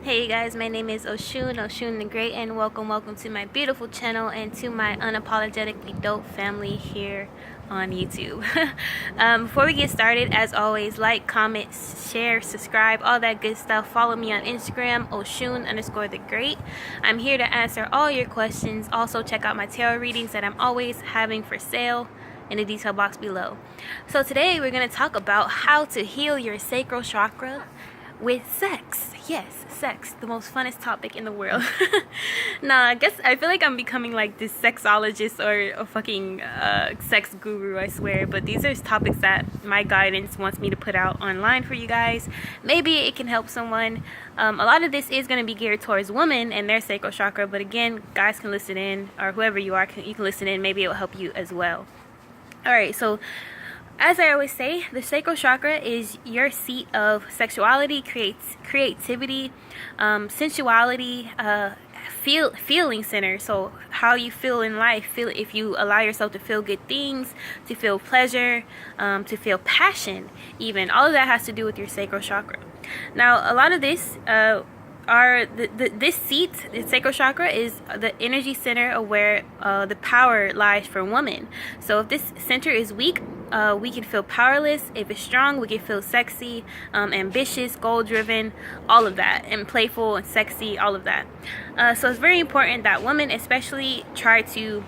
Hey you guys, my name is Oshun the Great, and welcome to my beautiful channel and to my unapologetically dope family here on YouTube. Before we get started, as always, like, comment, share, subscribe, all that good stuff. Follow me on Instagram, Oshun_the Great. I'm here to answer all your questions. Also, check out my tarot readings that I'm always having for sale in the detail box below. So today we're going to talk about how to heal your sacral chakra with sex. Yes, sex, the most funnest topic in the world. Nah, I feel like I'm becoming like this sexologist or a fucking sex guru, I swear. But these are topics that my guidance wants me to put out online for you guys. Maybe it can help someone. A lot of this is going to be geared towards women and their sacral chakra, but again, guys can listen in, or whoever you are, you can listen in. Maybe it will help you as well. Alright, so as I always say, the sacral chakra is your seat of sexuality, creativity, sensuality, feeling center. So how you feel in life, if you allow yourself to feel good things, to feel pleasure, to feel passion, even. All of that has to do with your sacral chakra. Now, a lot of this this seat, the sacral chakra, is the energy center of where the power lies for women. So if this center is weak, we can feel powerless. If it's strong, we can feel sexy, ambitious, goal-driven, all of that, and playful and sexy, all of that. So it's very important that women especially try to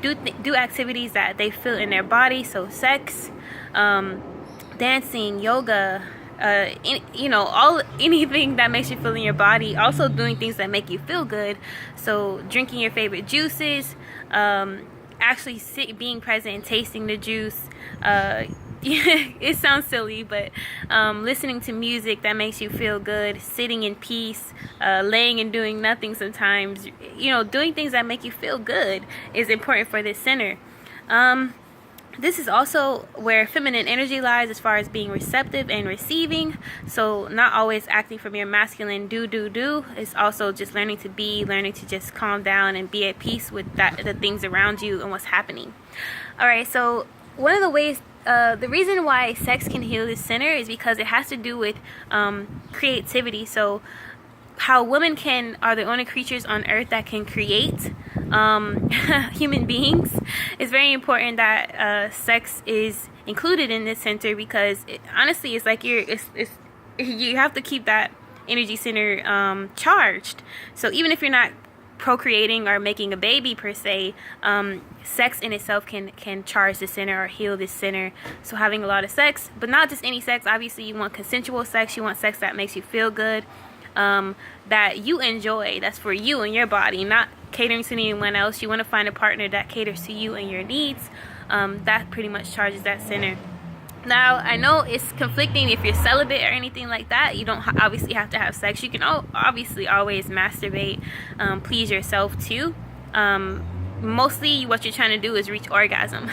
do activities that they feel in their body. So sex, dancing, yoga, anything that makes you feel in your body. Also doing things that make you feel good. So drinking your favorite juices, actually being present and tasting the juice. It sounds silly, but listening to music that makes you feel good, sitting in peace, laying and doing nothing sometimes, doing things that make you feel good is important for this center. This is also where feminine energy lies as far as being receptive and receiving. So not always acting from your masculine do. It's also just learning to just calm down and be at peace with the things around you and what's happening. Alright, so one of the ways, the reason why sex can heal this center is because it has to do with creativity. So how women are the only creatures on earth that can create human beings. It's very important that sex is included in this center, because honestly, it's like you have to keep that energy center charged. So even if you're not procreating or making a baby per se, sex in itself can charge the center or heal this center. So having a lot of sex, but not just any sex. Obviously, you want consensual sex. You want sex that makes you feel good, that you enjoy, that's for you and your body, not catering to anyone else. You want to find a partner that caters to you and your needs. That pretty much charges that center. Now, I know it's conflicting if you're celibate or anything like that. You don't obviously have to have sex. You can obviously always masturbate, please yourself too. Mostly what you're trying to do is reach orgasm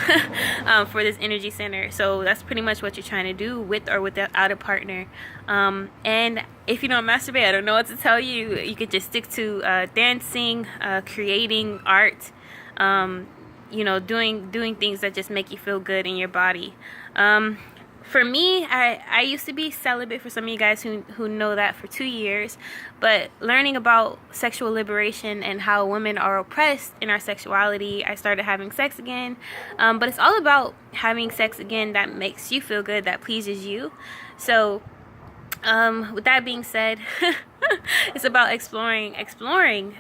for this energy center. So that's pretty much what you're trying to do with or without a partner. And if you don't masturbate, I don't know what to tell you. You could just stick to dancing, creating art, doing things that just make you feel good in your body. For me, I used to be celibate, for some of you guys who know that, for 2 years. But learning about sexual liberation and how women are oppressed in our sexuality, I started having sex again. But it's all about having sex again that makes you feel good, that pleases you. So with that being said, it's about exploring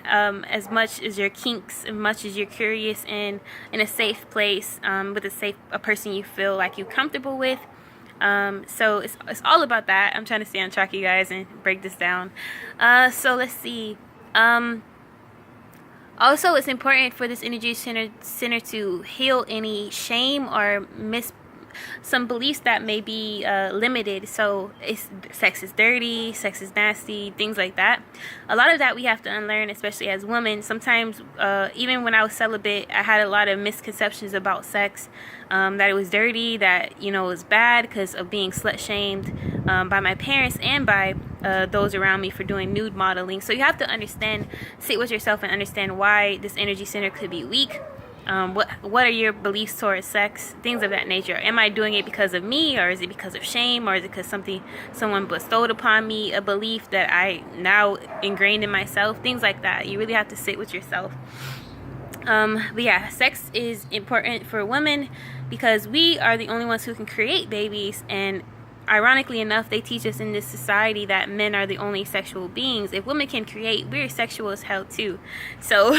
as much as your kinks, as much as you're curious, in a safe place, with a person you feel like you're comfortable with. So it's all about that. I'm trying to stay on track, you guys, and break this down. So let's see. Also, it's important for this energy center to heal any shame or some beliefs that may be limited. So sex is dirty, sex is nasty, things like that. A lot of that we have to unlearn, especially as women. Sometimes, even when I was celibate, I had a lot of misconceptions about sex, that it was dirty, that it was bad because of being slut shamed by my parents and by those around me for doing nude modeling. So you have to sit with yourself and understand why this energy center could be weak. What are your beliefs towards sex? Things of that nature. Am I doing it because of me, or is it because of shame, or is it because someone bestowed upon me, a belief that I now ingrained in myself? Things like that. You really have to sit with yourself. But yeah, sex is important for women because we are the only ones who can create babies, and ironically enough, they teach us in this society that men are the only sexual beings. If women can create, we're sexual as hell too. So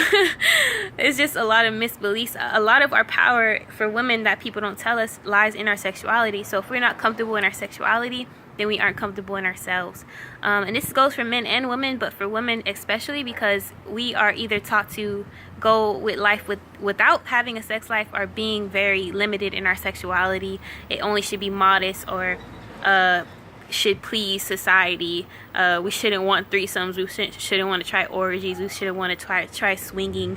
it's just a lot of misbeliefs. A lot of our power for women that people don't tell us lies in our sexuality. So if we're not comfortable in our sexuality, then we aren't comfortable in ourselves. And this goes for men and women, but for women especially, because we are either taught to go with life without having a sex life, or being very limited in our sexuality. It only should be modest, or should please society. We shouldn't want threesomes. We shouldn't want to try orgies. We shouldn't want to try swinging.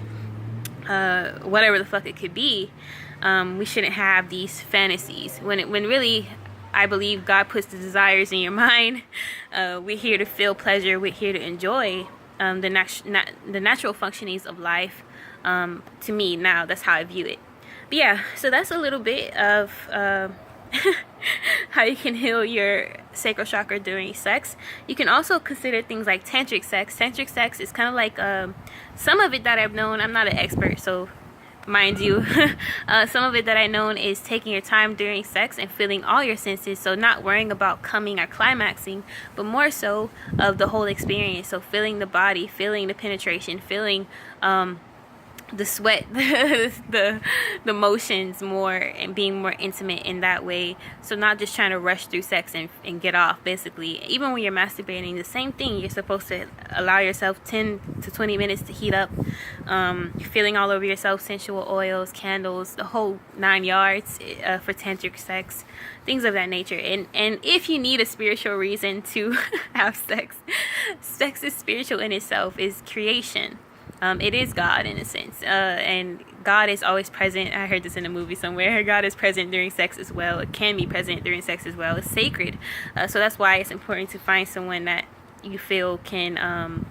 Whatever the fuck it could be. We shouldn't have these fantasies. When really, I believe God puts the desires in your mind. We're here to feel pleasure. We're here to enjoy the natural functionings of life. To me, now, that's how I view it. But yeah, so that's a little bit of how you can heal your sacral chakra during sex. You can also consider things like tantric sex. Tantric sex is kind of like some of it that I've known. I'm not an expert, so mind you. Some of it that I known is taking your time during sex and feeling all your senses. So not worrying about coming or climaxing, but more so of the whole experience. So feeling the body, feeling the penetration, feeling the sweat, the motions more, and being more intimate in that way. So not just trying to rush through sex and get off, basically. Even when you're masturbating, the same thing. You're supposed to allow yourself 10 to 20 minutes to heat up. You're feeling all over yourself, sensual oils, candles, the whole 9 yards for tantric sex, things of that nature. And if you need a spiritual reason to have sex, sex is spiritual in itself, is creation. It is God in a sense, and God is always present. I heard this in a movie somewhere. God is present during sex as well. It can be present during sex as well. It's sacred, so that's why it's important to find someone that you feel can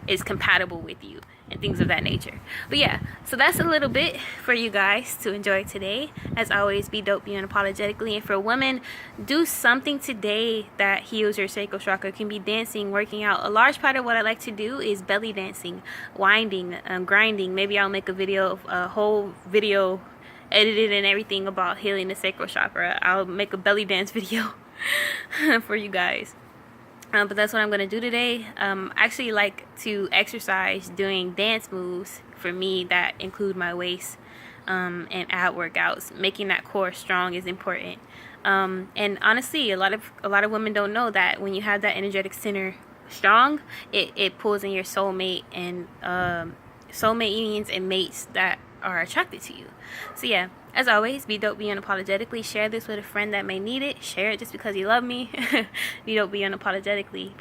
is compatible with you, and things of that nature. But yeah, so that's a little bit for you guys to enjoy today. As always, be dope, be unapologetically. And for women, do something today that heals your sacral chakra. It can be dancing, working out. A large part of what I like to do is belly dancing, winding, grinding. Maybe I'll make a whole video edited and everything about healing the sacral chakra. I'll make a belly dance video for you guys. But that's what I'm going to do today. I actually like to exercise doing dance moves for me that include my waist and ab workouts. Making that core strong is important. And honestly, a lot of women don't know that when you have that energetic center strong, it pulls in your soulmate and soulmate unions and mates that are attracted to you. So yeah, as always, be dope, be unapologetically. Share this with a friend that may need it. Share it just because you love me. Be dope, be unapologetically.